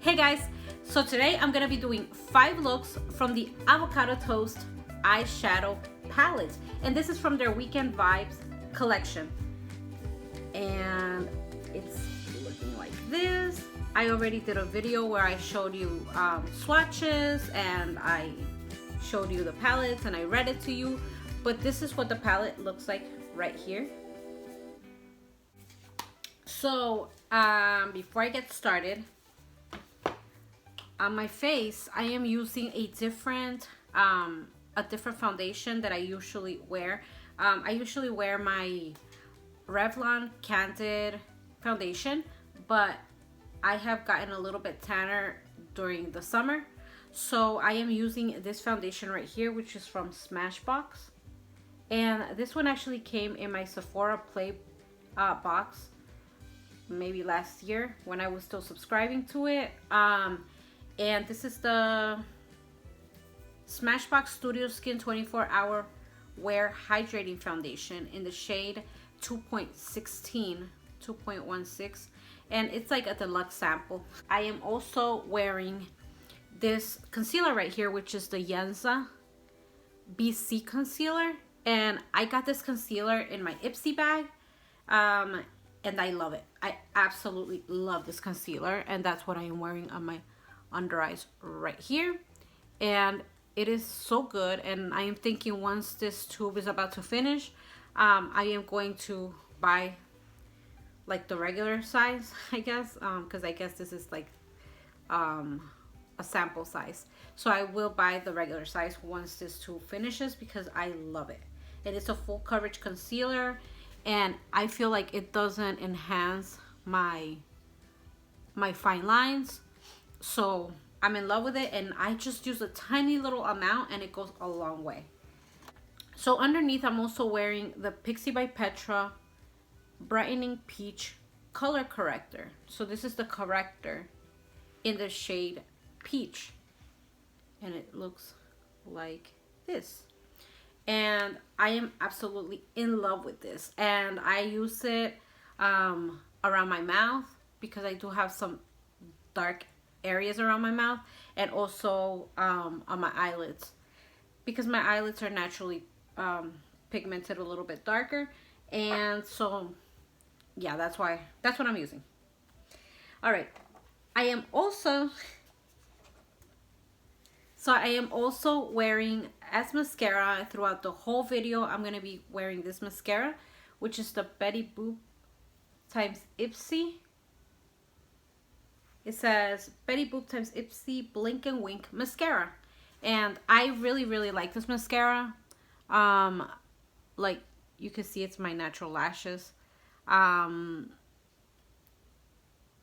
Hey guys, so today I'm gonna be doing 5 looks from the Avocado Toast eyeshadow palette, and this is from their Weekend Vibes collection, and it's looking like this. I already did a video where I showed you swatches and I showed you the palettes and I read it to you, but this is what the palette looks like right here. So before I get started, on my face I am using a different foundation that I usually wear. I usually wear my Revlon Candid foundation, but I have gotten a little bit tanner during the summer, so I am using this foundation right here, which is from Smashbox, and this one actually came in my Sephora Play box maybe last year when I was still subscribing to it. And this is the Smashbox Studio Skin 24-Hour Wear Hydrating Foundation in the shade 2.16, and it's like a deluxe sample. I am also wearing this concealer right here, which is the Yenza BC concealer, and I got this concealer in my Ipsy bag, and I love it. I absolutely love this concealer, and that's what I am wearing on my under eyes right here, and it is so good. And I am thinking once this tube is about to finish, I am going to buy like the regular size, I guess, because I guess this is like a sample size, so I will buy the regular size once this tube finishes because I love it. And it's a full coverage concealer, and I feel like it doesn't enhance my fine lines, so I'm in love with it, and I just use a tiny little amount and it goes a long way. So underneath I'm also wearing the Pixi by Petra Brightening Peach color corrector. So this is the corrector in the shade Peach, and it looks like this, and I am absolutely in love with this, and I use it around my mouth because I do have some dark areas around my mouth, and also on my eyelids because my eyelids are naturally pigmented a little bit darker, and so yeah, that's what I'm using. All right, I am also wearing as mascara throughout the whole video. I'm gonna be wearing this mascara, which is the Betty Boop times Ipsy. It says Betty Boop times Ipsy Blink and Wink mascara, and I really like this mascara. Like you can see, it's my natural lashes.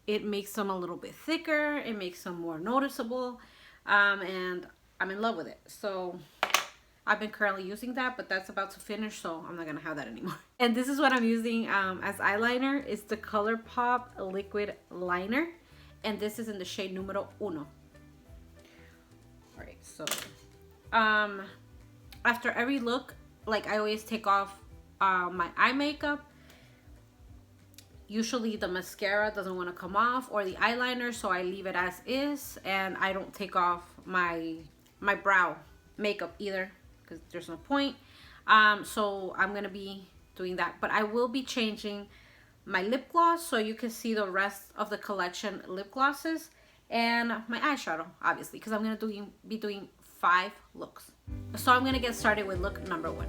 It makes them a little bit thicker, it makes them more noticeable, and I'm in love with it. So I've been currently using that, but that's about to finish, so I'm not gonna have that anymore. And this is what I'm using as eyeliner. It's the ColourPop liquid liner, and this is in the shade numero uno. All right, so after every look, like, I always take off my eye makeup. Usually the mascara doesn't want to come off, or the eyeliner, so I leave it as is, and I don't take off my brow makeup either because there's no point. So I'm gonna be doing that, but I will be changing my lip gloss so you can see the rest of the collection lip glosses, and my eyeshadow, obviously, because I'm gonna be doing 5 looks. So I'm gonna get started with look number 1.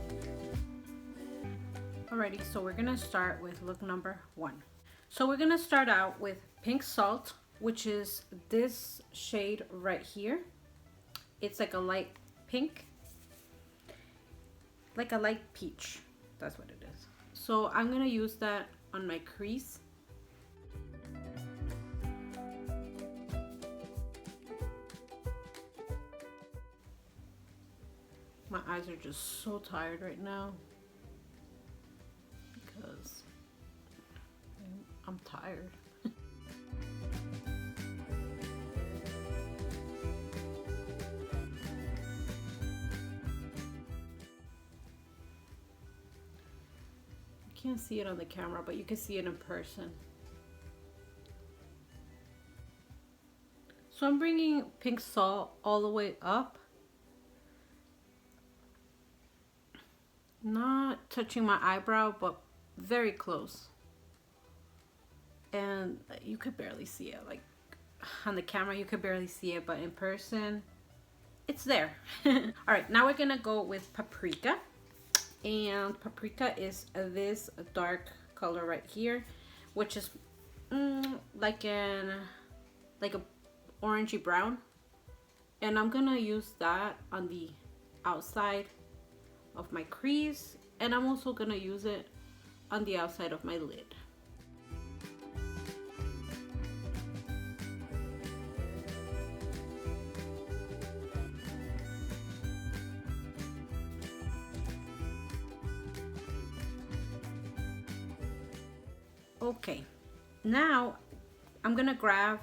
Alrighty, so we're gonna start with look number 1. So we're gonna start out with Pink Salt, which is this shade right here. It's like a light pink, like a light peach. That's what it is. So I'm gonna use that on my crease. My eyes are just so tired right now because I'm tired. You can't see it on the camera, but you can see it in person. So I'm bringing pink salt all the way up. Not touching my eyebrow, but very close. And you could barely see it. Like on the camera, you could barely see it, but in person, it's there. All right, now we're gonna go with paprika. And paprika is this dark color right here, which is like a orangey brown. And I'm gonna use that on the outside of my crease, and I'm also gonna use it on the outside of my lid. Okay, now I'm gonna grab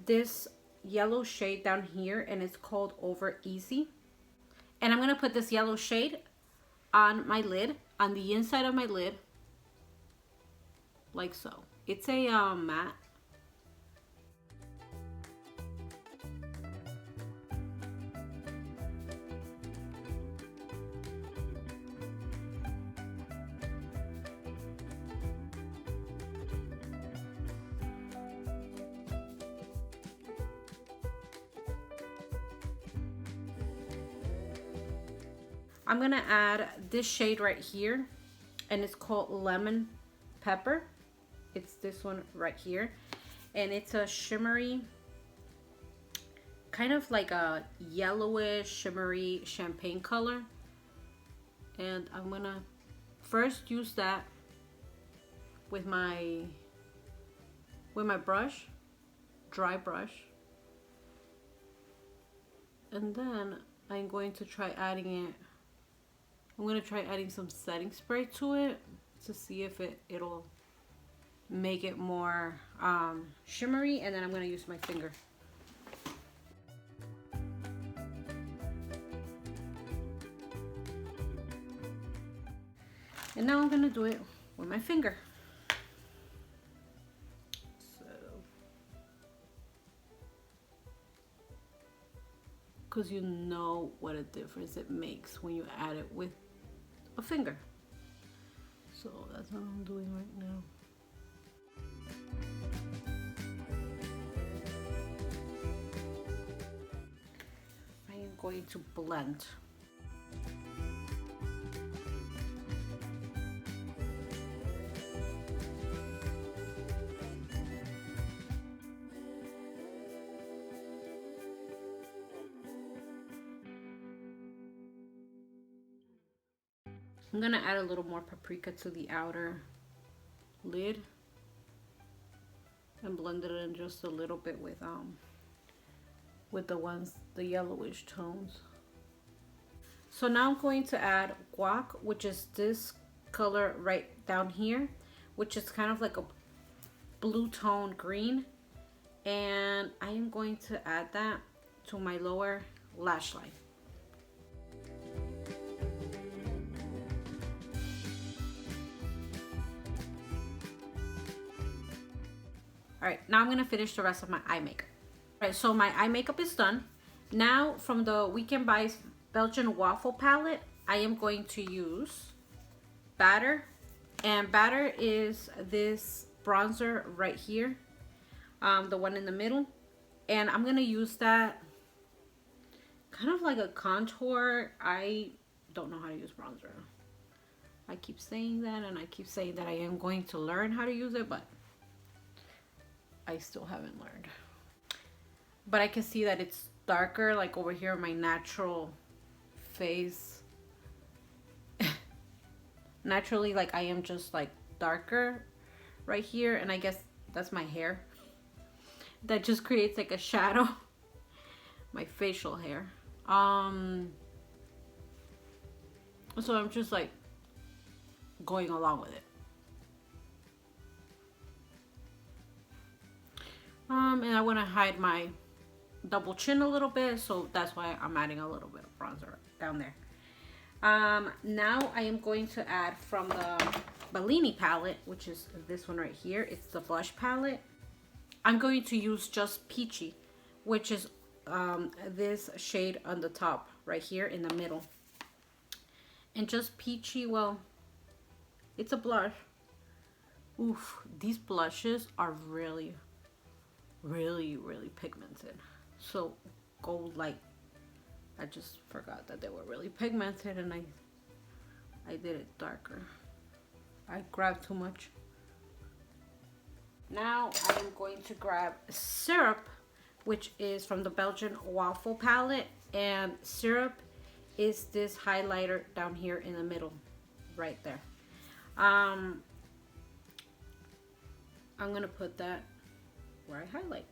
this yellow shade down here, and it's called Over Easy. And I'm gonna put this yellow shade on my lid, on the inside of my lid, like so. It's a matte. I'm gonna add this shade right here, and it's called Lemon Pepper. It's this one right here, and it's a shimmery, kind of like a yellowish shimmery champagne color. And I'm gonna first use that with my brush, dry brush, and then I'm going to try adding it. I'm gonna try adding some setting spray to it to see if it'll make it more shimmery, and then I'm gonna use my finger. And now I'm gonna do it with my finger. So, because you know what a difference it makes when you add it with a finger. So that's what I'm doing right now. I am going to blend. I'm gonna add a little more paprika to the outer lid and blend it in just a little bit with the yellowish tones. So now I'm going to add guac, which is this color right down here, which is kind of like a blue tone green, and I am going to add that to my lower lash line. All right, now I'm gonna finish the rest of my eye makeup. All right, so my eye makeup is done. Now from the Weekend Buys Belgian Waffle palette, I am going to use Batter. And Batter is this bronzer right here, the one in the middle. And I'm gonna use that kind of like a contour. I don't know how to use bronzer. I keep saying that, and I keep saying that I am going to learn how to use it, but I still haven't learned. But I can see that it's darker, like over here, my natural face. Naturally, like I am just like darker right here, and I guess that's my hair. That just creates like a shadow. My facial hair. So I'm just like going along with it. And I want to hide my double chin a little bit, so that's why I'm adding a little bit of bronzer down there. Now I am going to add from the Bellini palette, which is this one right here. It's the blush palette, I'm going to use just Peachy, which is this shade on the top right here in the middle. And just Peachy, well, it's a blush. Oof, these blushes are really, really, really pigmented. So gold light. I just forgot that they were really pigmented, and I did it darker. I grabbed too much. Now I am going to grab Syrup, which is from the Belgian Waffle palette, and Syrup is this highlighter down here in the middle, right there. I'm gonna put that where I highlight.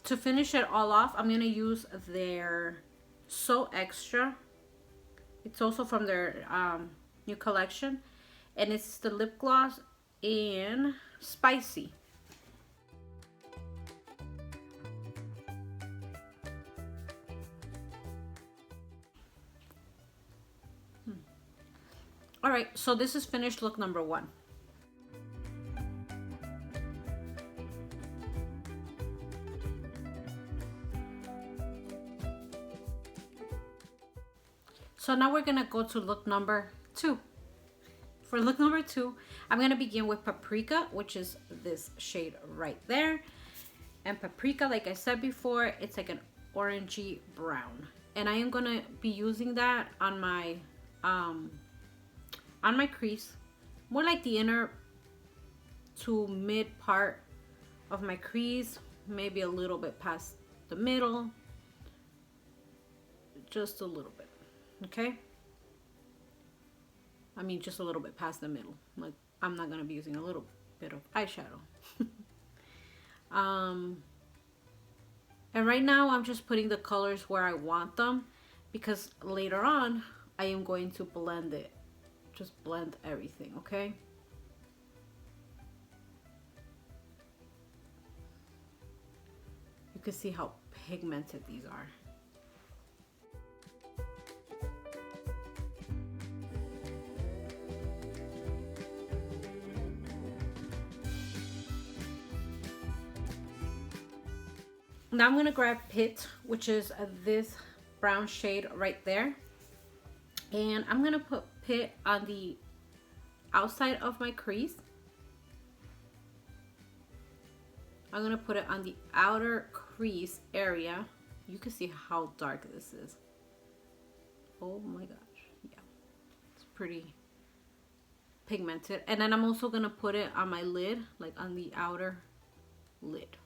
To finish it all off, I'm gonna use their So Extra. It's also from their new collection, and it's the lip gloss in Spicy. All right, so this is finished look number 1. So now we're gonna go to look number 2. For look number 2, I'm gonna begin with Paprika, which is this shade right there. And Paprika, like I said before, it's like an orangey brown. And I am gonna be using that on my crease, more like the inner to mid part of my crease, maybe a little bit past the middle, just a little bit. Okay, I mean just a little bit past the middle. Like, I'm not gonna be using a little bit of eyeshadow. And right now I'm just putting the colors where I want them, because later on I am going to blend it. Just blend everything, okay? You can see how pigmented these are. Now I'm gonna grab Pit, which is this brown shade right there. And I'm gonna put Pit on the outside of my crease. I'm gonna put it on the outer crease area. You can see how dark this is. Oh my gosh, yeah. It's pretty pigmented. And then I'm also gonna put it on my lid, like on the outer lid.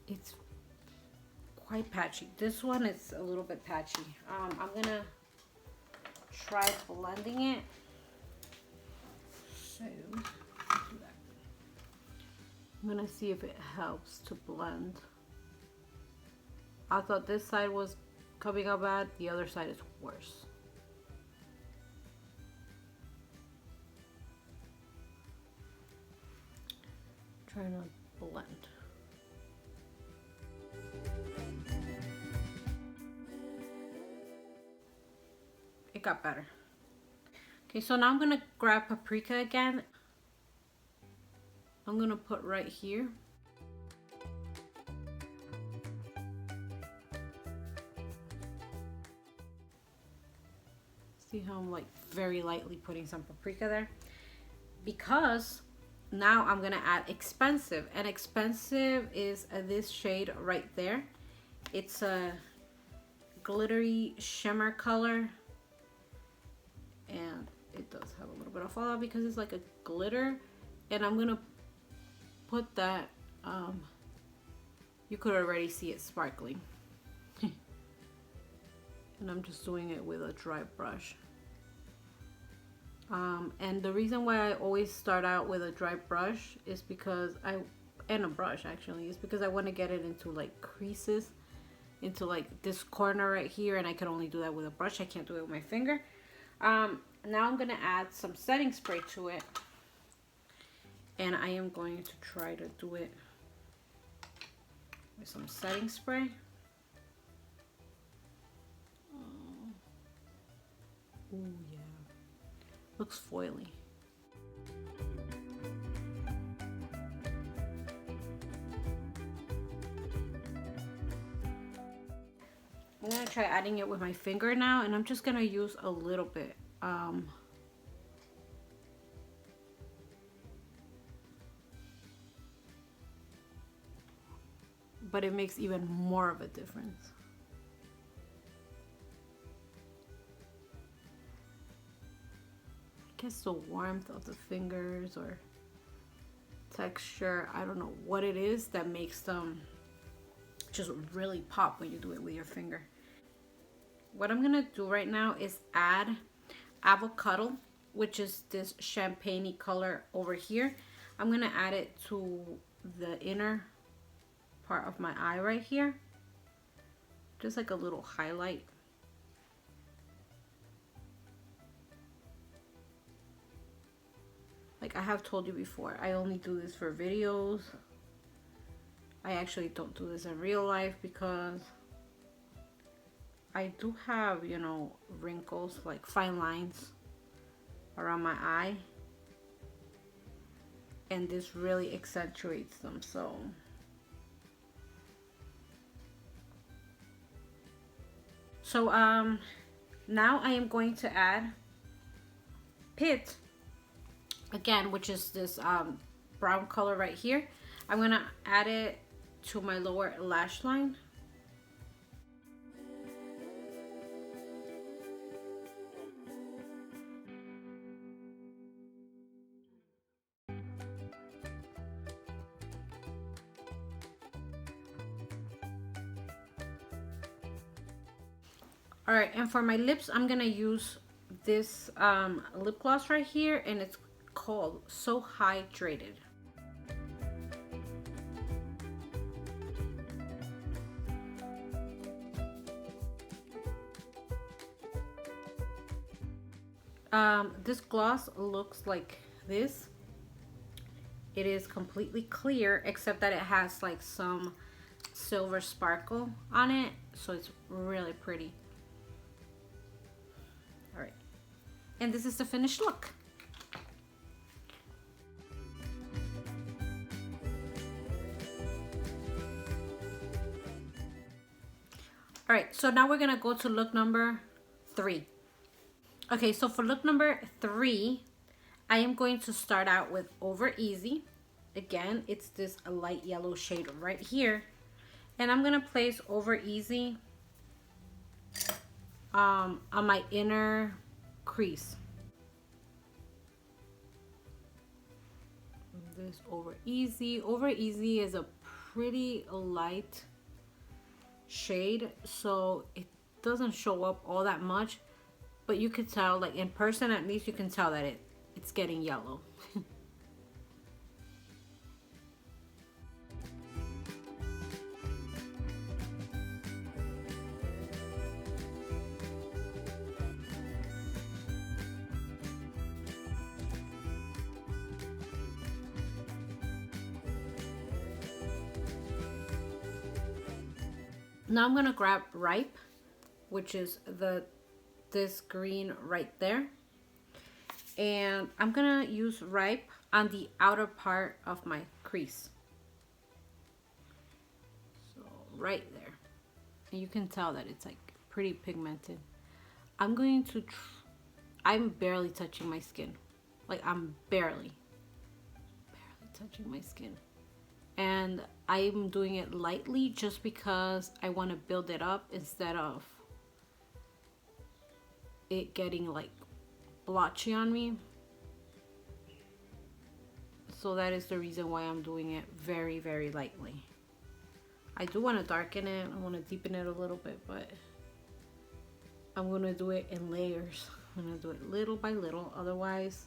It's quite patchy. This one is a little bit patchy. I'm gonna try blending it. So do that. I'm gonna see if it helps to blend. I thought this side was coming out bad, the other side is worse. Trying to blend. It got better. Okay, so now I'm gonna grab Paprika again. I'm gonna put right here. See how I'm like very lightly putting some paprika there? Because now I'm gonna add Expensive, and Expensive is this shade right there. It's a glittery shimmer color, and it does have a little bit of fallout because it's like a glitter. And I'm gonna put that, you could already see it sparkling. And I'm just doing it with a dry brush. And the reason why I always start out with a dry brush is because and a brush actually, is because I want to get it into like creases into like this corner right here, and I can only do that with a brush. I can't do it with my finger. Now I'm gonna add some setting spray to it, and I am going to try to do it with some setting spray. Oh yeah, looks foily. I'm gonna try adding it with my finger now, and I'm just gonna use a little bit. But it makes even more of a difference. I guess the warmth of the fingers or texture, I don't know what it is that makes them just really pop when you do it with your finger. What I'm gonna do right now is add Avocado, which is this champagne-y color over here. I'm gonna add it to the inner part of my eye right here, just like a little highlight. Like I have told you before, I only do this for videos. I actually don't do this in real life because I do have, you know, wrinkles, like fine lines around my eye, and this really accentuates them. So now I am going to add Pit again, which is this brown color right here. I'm gonna add it to my lower lash line. All right, and for my lips, I'm gonna use this lip gloss right here, and it's called So Hydrated. This gloss looks like this. It is completely clear, except that it has like some silver sparkle on it, so it's really pretty. All right, and this is the finished look. All right, so now we're gonna go to look number 3. Okay, so for look number 3, I am going to start out with Over Easy. Again, it's this light yellow shade right here. And I'm gonna place Over Easy on my inner crease. This Over Easy. Over Easy is a pretty light shade, so it doesn't show up all that much. But you could tell, like in person at least, you can tell that it's getting yellow. Now I'm gonna grab Ripe, which is this green right there, and I'm gonna use Ripe on the outer part of my crease, so right there, and you can tell that it's like pretty pigmented. I'm going to I'm barely touching my skin, like I'm barely touching my skin, and I'm doing it lightly just because I want to build it up instead of it getting like blotchy on me. So that is the reason why I'm doing it very, very lightly. I do want to darken it, I want to deepen it a little bit, but I'm going to do it in layers. I'm going to do it little by little, otherwise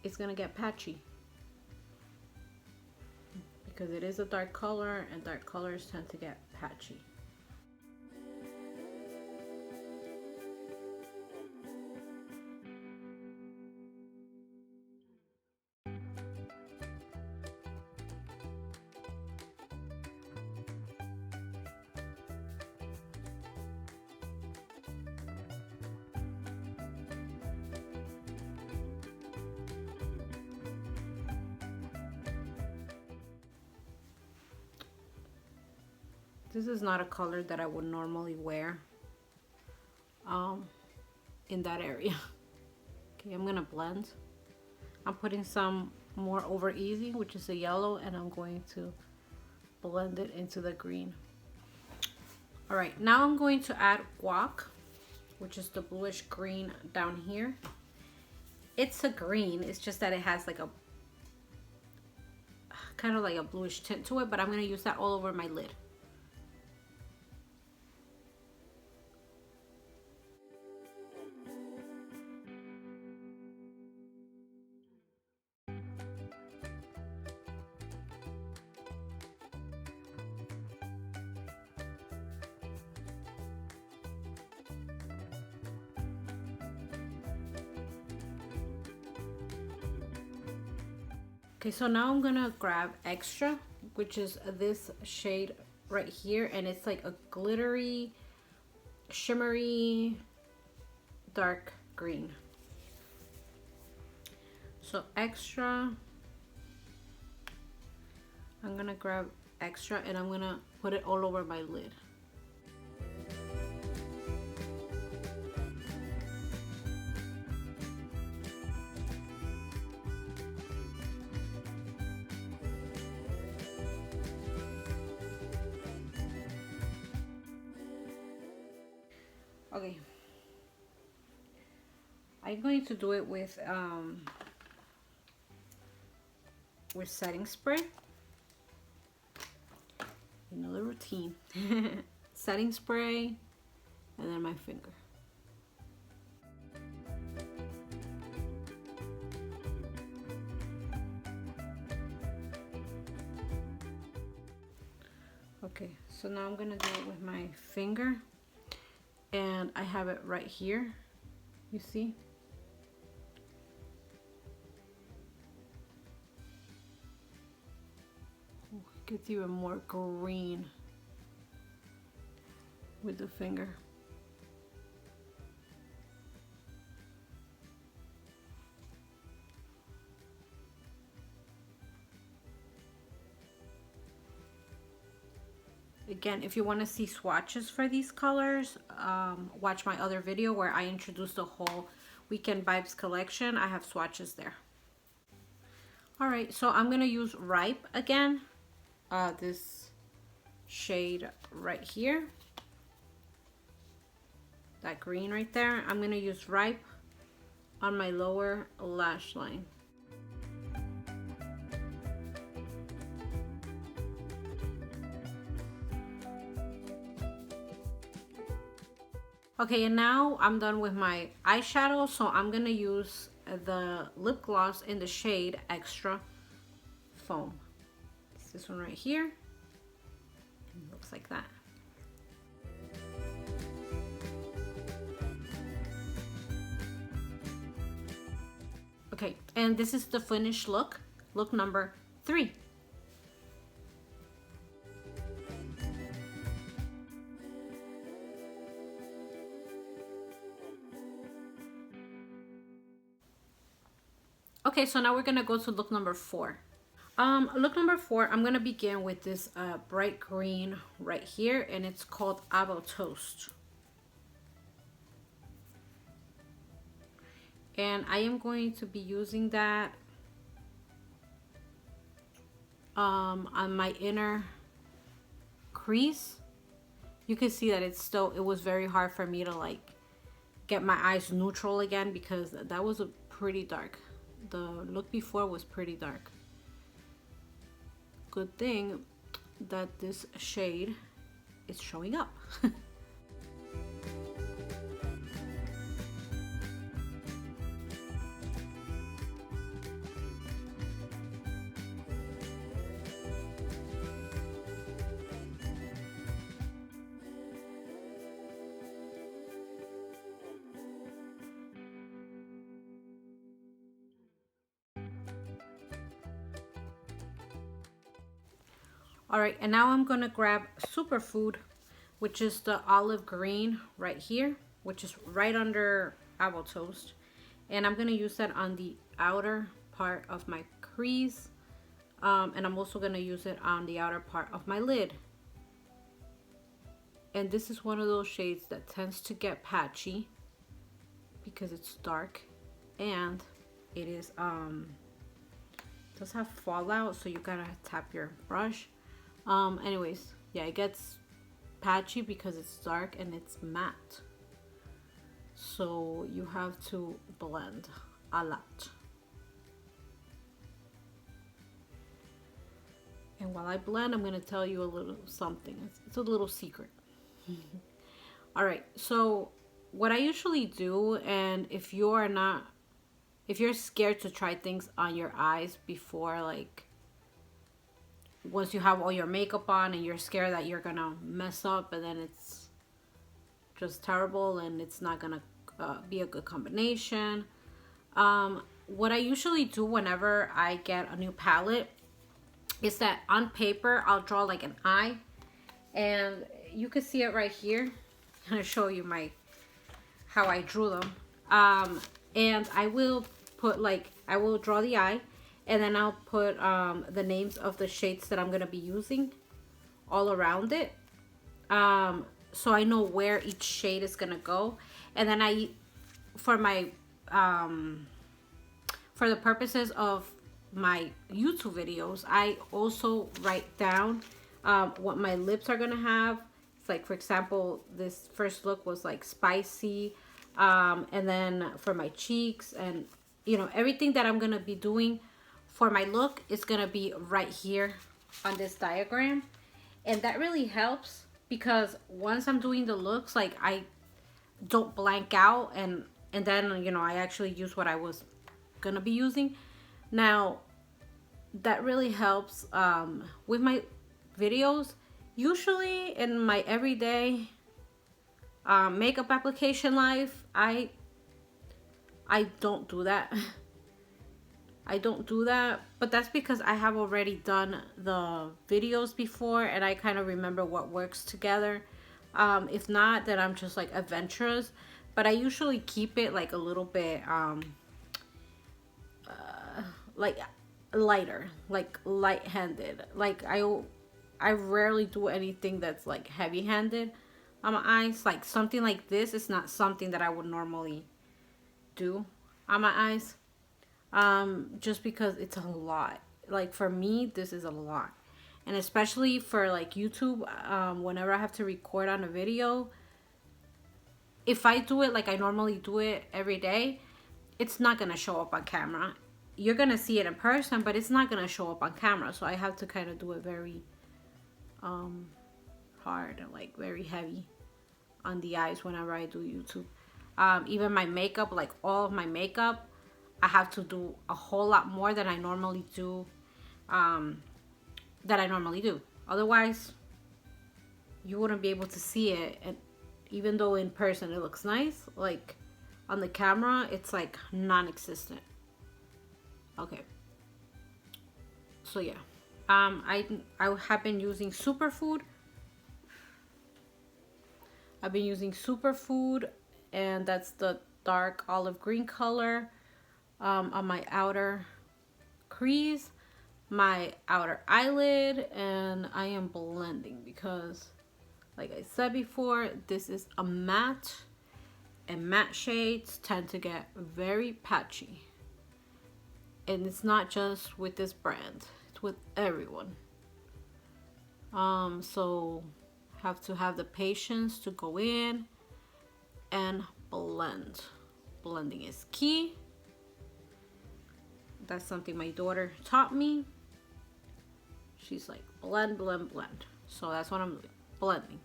it's going to get patchy. Because it is a dark color, and dark colors tend to get patchy. This is not a color that I would normally wear in that area. Okay, I'm gonna blend. I'm putting some more over easy, which is a yellow, and I'm going to blend it into the green. All right, now I'm going to add guac, which is the bluish green down here. It's a green, it's just that it has like a kind of like a bluish tint to it, but I'm gonna use that all over my lid. Okay, so now I'm gonna grab Extra, which is this shade right here, and it's like a glittery, shimmery, dark green. So Extra, I'm gonna grab Extra and I'm gonna put it all over my lid. Okay, I'm going to do it with setting spray. You know the routine. Setting spray, and then my finger. Okay, so now I'm gonna do it with my finger. And I have it right here, you see? Ooh, it gets even more green with the finger. Again, if you want to see swatches for these colors, watch my other video where I introduced the whole Weekend Vibes collection. I have swatches there. All right, so I'm going to use Ripe again. This shade right here. That green right there. I'm going to use Ripe on my lower lash line. Okay, and now I'm done with my eyeshadow, so I'm gonna use the lip gloss in the shade Extra Foam. It's this one right here, and it looks like that. Okay, and this is the finished look, look number 3. Okay, so now we're gonna go to look number 4. Look number 4, I'm gonna begin with this bright green right here, and it's called Avocado Toast. And I am going to be using that on my inner crease. You can see that it was very hard for me to like get my eyes neutral again, because that was a pretty dark. The look before was pretty dark. Good thing that this shade is showing up. All right, and now I'm gonna grab Superfood, which is the olive green right here, which is right under Avocado Toast. And I'm gonna use that on the outer part of my crease. And I'm also gonna use it on the outer part of my lid. And this is one of those shades that tends to get patchy because it's dark, and it is does have fallout, so you gotta tap your brush. Anyways, yeah, it gets patchy because it's dark and it's matte, so you have to blend a lot. And while I blend, I'm gonna tell you a little something. It's a little secret. All right, so what I usually do, and if you're scared to try things on your eyes before, like once you have all your makeup on and you're scared that you're gonna mess up and then it's just terrible and it's not gonna be a good combination, what I usually do whenever I get a new palette is that on paper I'll draw like an eye, and you can see it right here. I'm gonna show you how I drew them. And I will put I will draw the eye, and then I'll put the names of the shades that I'm gonna be using all around it, so I know where each shade is gonna go. And then for the purposes of my YouTube videos, I also write down what my lips are gonna have. It's like, for example, this first look was like spicy, and then for my cheeks, and everything that I'm gonna be doing for my look is gonna be right here on this diagram. And that really helps because once I'm doing the looks, like, I don't blank out, and then I actually use what I was gonna be using. Now that really helps with my videos. Usually in my everyday makeup application life, I don't do that. I don't do that, but that's because I have already done the videos before and I kind of remember what works together. If not, then I'm just like adventurous, but I usually keep it like a little bit like lighter, like light-handed. Like I rarely do anything that's like heavy-handed on my eyes. Like something like this is not something that I would normally do on my eyes, just because it's a lot. Like for me, this is a lot, and especially for like YouTube, whenever I have to record on a video, if I do it like I normally do it every day, it's not gonna show up on camera. You're gonna see it in person, but it's not gonna show up on camera. So I have to kind of do it very hard and like very heavy on the eyes whenever I do YouTube. Even my makeup, like all of my makeup, I have to do a whole lot more than I normally do. Otherwise, you wouldn't be able to see it. And even though in person it looks nice, like on the camera, it's like non-existent. Okay. So yeah, I have been using Superfood. I've been using Superfood, and that's the dark olive green color on my outer crease, my outer eyelid, and I am blending because, like I said before, this is a matte, and matte shades tend to get very patchy. And it's not just with this brand, it's with everyone. So have to have the patience to go in and blend. Blending is key. That's something my daughter taught me. She's like, blend, blend, blend. So that's what I'm doing, blending.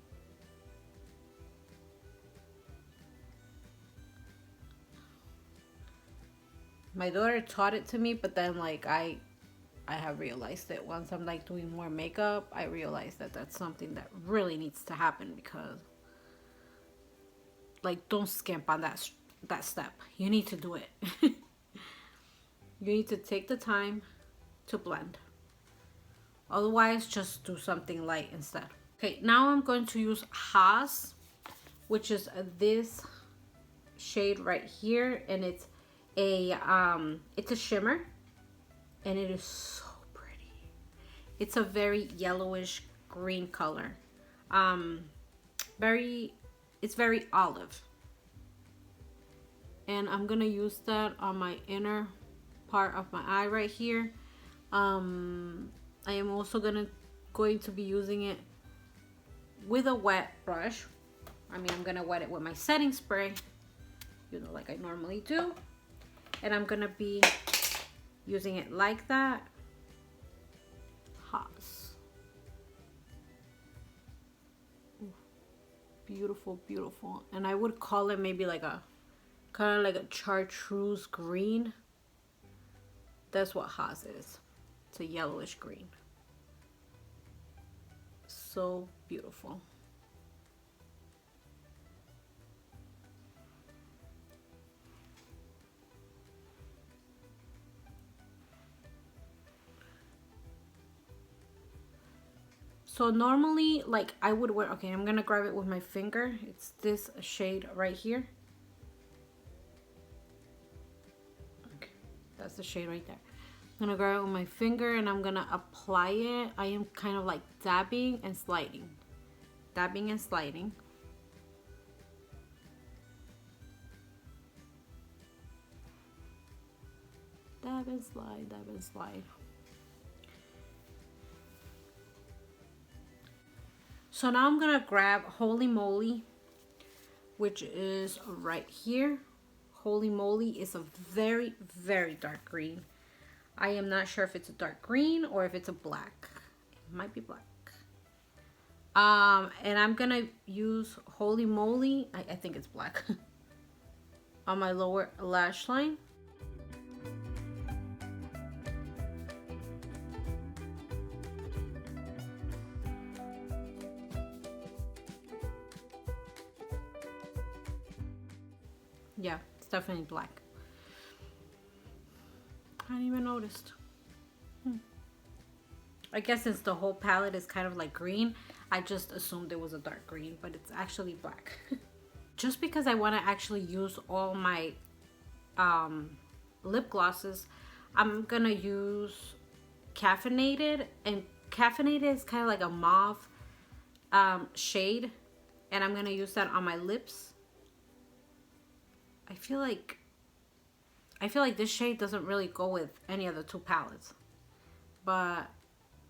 My daughter taught it to me, but then like I have realized that once I'm like doing more makeup, I realize that that's something that really needs to happen, because like, don't skimp on that step. You need to do it. You need to take the time to blend. Otherwise, just do something light instead. Okay, now I'm going to use Haas, which is this shade right here, and it's a shimmer, and it is so pretty. It's a very yellowish green color. it's very olive. And I'm gonna use that on my inner part of my eye right here. I am also going to be using it with a wet brush. I mean, I'm gonna wet it with my setting spray, you know, like I normally do. And I'm gonna be using it like that. Haas. Beautiful, beautiful. And I would call it maybe like a kind of like a chartreuse green. That's what Haas is. It's a yellowish green. So beautiful. So normally, like I would wear, okay, I'm gonna grab it with my finger. It's this shade right here. Okay, that's the shade right there. I'm gonna grab it with my finger and I'm gonna apply it. I am kind of like dabbing and sliding. Dabbing and sliding. Dab and slide, dab and slide. So now I'm gonna grab Holy Moly, which is right here. Holy Moly is a very, very dark green. I am not sure if it's a dark green or if it's a black. It might be black. And I'm gonna use Holy Moly, I think it's black, on my lower lash line. Yeah, it's definitely black. I hadn't even noticed. I guess since the whole palette is kind of like green, I just assumed it was a dark green, but it's actually black. Just because I want to actually use all my lip glosses, I'm gonna use Caffeinated, and Caffeinated is kind of like a mauve shade, and I'm gonna use that on my lips. I feel like this shade doesn't really go with any of the two palettes, but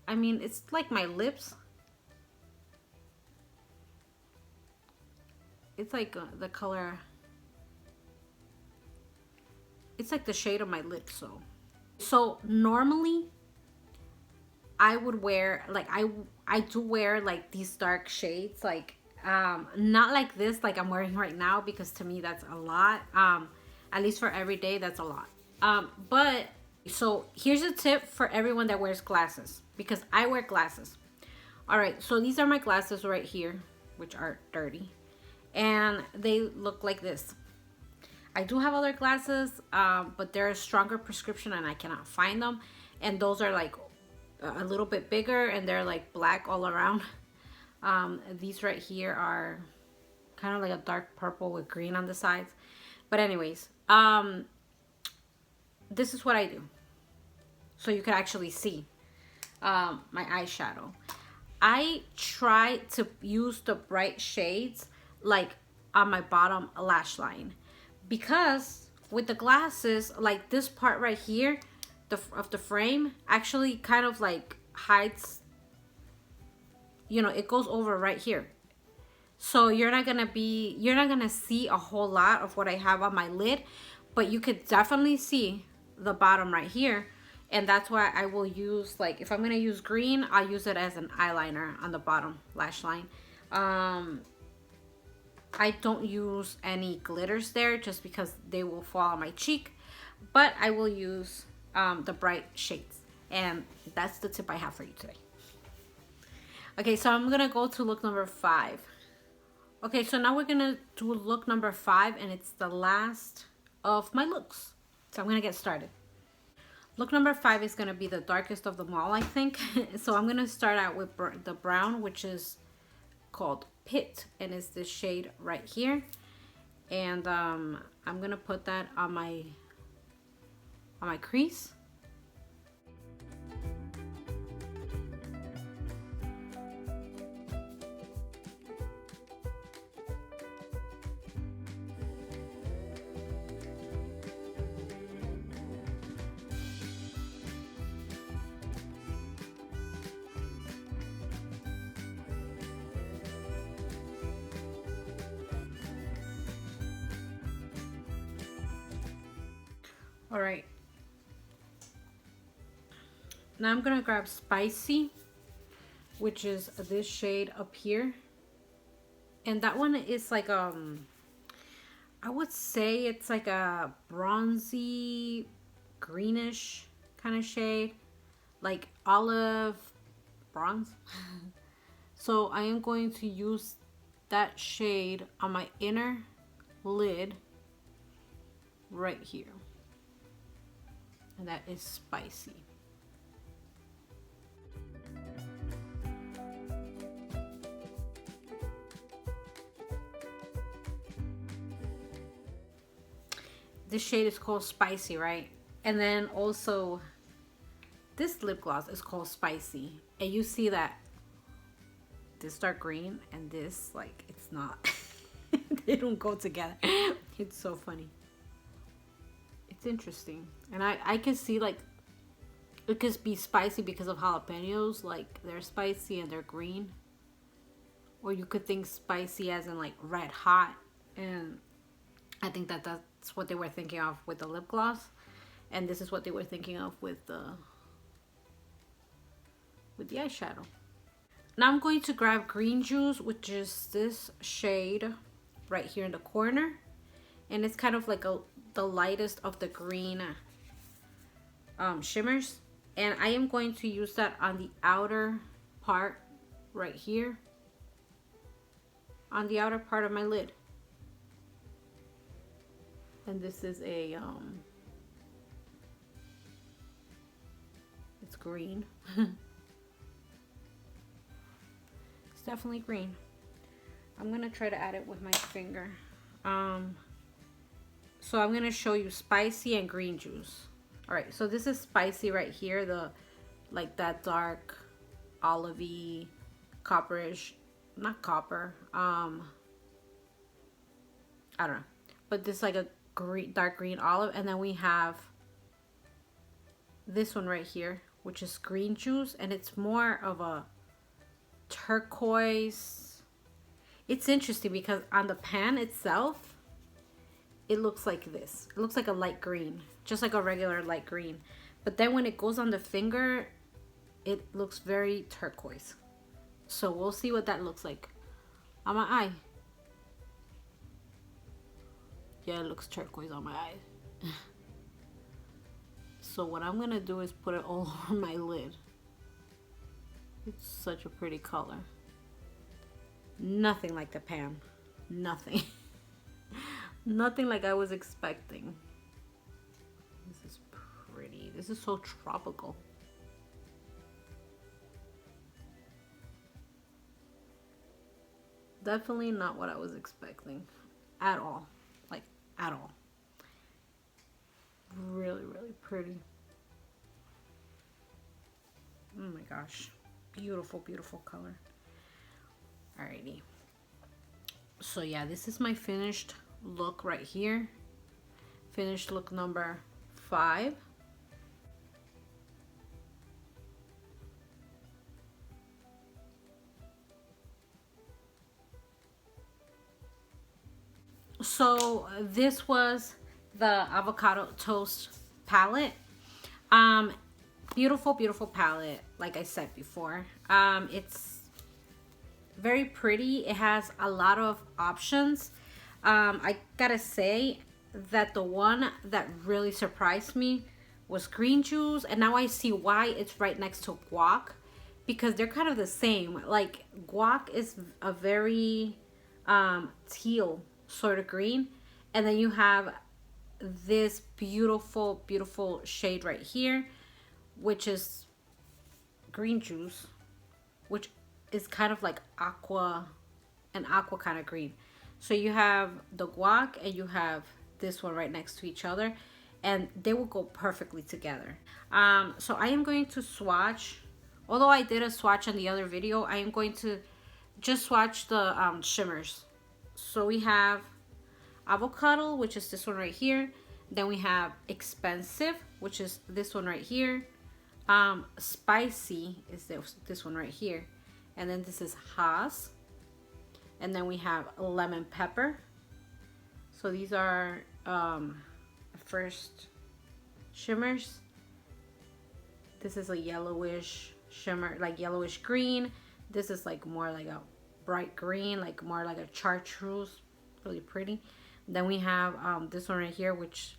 I mean, it's like my lips. It's like the color. It's like the shade of my lips. So normally I would wear, like I do wear like these dark shades, like not like this, like I'm wearing right now, because to me that's a lot. At least for every day, that's a lot. But so here's a tip for everyone that wears glasses, because I wear glasses. All right, so these are my glasses right here, which are dirty, and they look like this. I do have other glasses, but they're a stronger prescription and I cannot find them, and those are like a little bit bigger and they're like black all around. These right here are kind of like a dark purple with green on the sides. But anyways, this is what I do, so you can actually see my eyeshadow. I try to use the bright shades like on my bottom lash line, because with the glasses, like this part right here of the frame actually kind of like hides, you know, it goes over right here. So you're not gonna see a whole lot of what I have on my lid, but you could definitely see the bottom right here. And that's why I will use, like, if I'm gonna use green, I'll use it as an eyeliner on the bottom lash line. I don't use any glitters there just because they will fall on my cheek, but I will use the bright shades. And that's the tip I have for you today. Okay, so I'm gonna go to look number 5. Okay, so now we're gonna do look number 5, and it's the last of my looks. So I'm gonna get started. Look number 5 is gonna be the darkest of them all, I think. So I'm gonna start out with the brown, which is called Pit, and it's this shade right here. And I'm gonna put that on my crease. All right. Now I'm gonna grab Spicy, which is this shade up here. And that one is like, I would say it's like a bronzy, greenish kind of shade. Like olive bronze. So I am going to use that shade on my inner lid right here. And that is Spicy. This shade is called Spicy, right? And then also this lip gloss is called Spicy. And you see that this dark green and this, like, it's not. They don't go together. It's so funny. It's interesting. And I can see, like, it could be spicy because of jalapenos. Like, they're spicy and they're green. Or you could think spicy as in, like, red hot. And I think that that's what they were thinking of with the lip gloss. And this is what they were thinking of with the eyeshadow. Now I'm going to grab Green Juice, which is this shade right here in the corner. And it's kind of like the lightest of the green shimmers. And I am going to use that on the outer part right here. On the outer part of my lid. And this is a, it's green. It's definitely green. I'm gonna try to add it with my finger. So I'm gonna show you Spicy and Green Juice. All right, so this is Spicy right here, the like that dark olivey, copperish, not copper. I don't know, but this like a green, dark green olive, and then we have this one right here, which is Green Juice, and it's more of a turquoise. It's interesting because on the pan itself, it looks like this. It looks like a light green, just like a regular light green. But then when it goes on the finger, it looks very turquoise. So we'll see what that looks like on my eye. Yeah, it looks turquoise on my eye. So what I'm gonna do is put it all over my lid. It's such a pretty color. Nothing like the pan. Nothing. Nothing like I was expecting. This is pretty. This is so tropical. Definitely not what I was expecting at all. Like, at all. Really, really pretty. Oh my gosh. Beautiful, beautiful color. Alrighty. So yeah, this is my finished look right here. Finished look number 5. So this was the Avocado Toast palette. Beautiful, beautiful palette, like I said before. It's very pretty. It has a lot of options. I gotta say that the one that really surprised me was Green Juice, and now I see why it's right next to Guac, because they're kind of the same. Like, Guac is a very teal sort of green, and then you have this beautiful, beautiful shade right here, which is Green Juice, which is kind of like aqua, an aqua kind of green. So you have the Guac and you have this one right next to each other, and they will go perfectly together. So I am going to swatch, although I did a swatch on the other video, I am going to just swatch the shimmers. So we have Avocado, which is this one right here. Then we have Expensive, which is this one right here. Spicy is this one right here. And then this is Haas. And then we have Lemon Pepper. So these are first shimmers. This is a yellowish shimmer, like yellowish green. This is like more like a bright green, like more like a chartreuse, really pretty. Then we have this one right here, which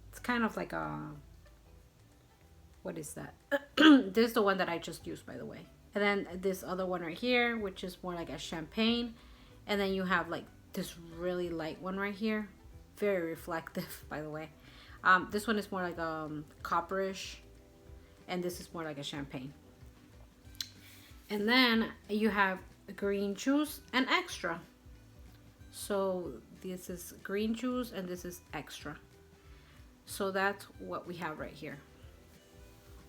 it's kind of like a, what is that? This is the one that I just used, by the way. And then this other one right here, which is more like a champagne. And then you have like this really light one right here, very reflective, by the way. This one is more like copperish, and this is more like a champagne. And then you have green juice and extra. So this is green juice and this is extra. So that's what we have right here.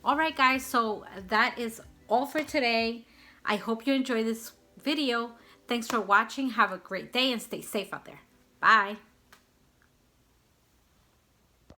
All right, guys, so that is all for today. I hope you enjoyed this video. Thanks for watching. Have a great day and stay safe out there. Bye.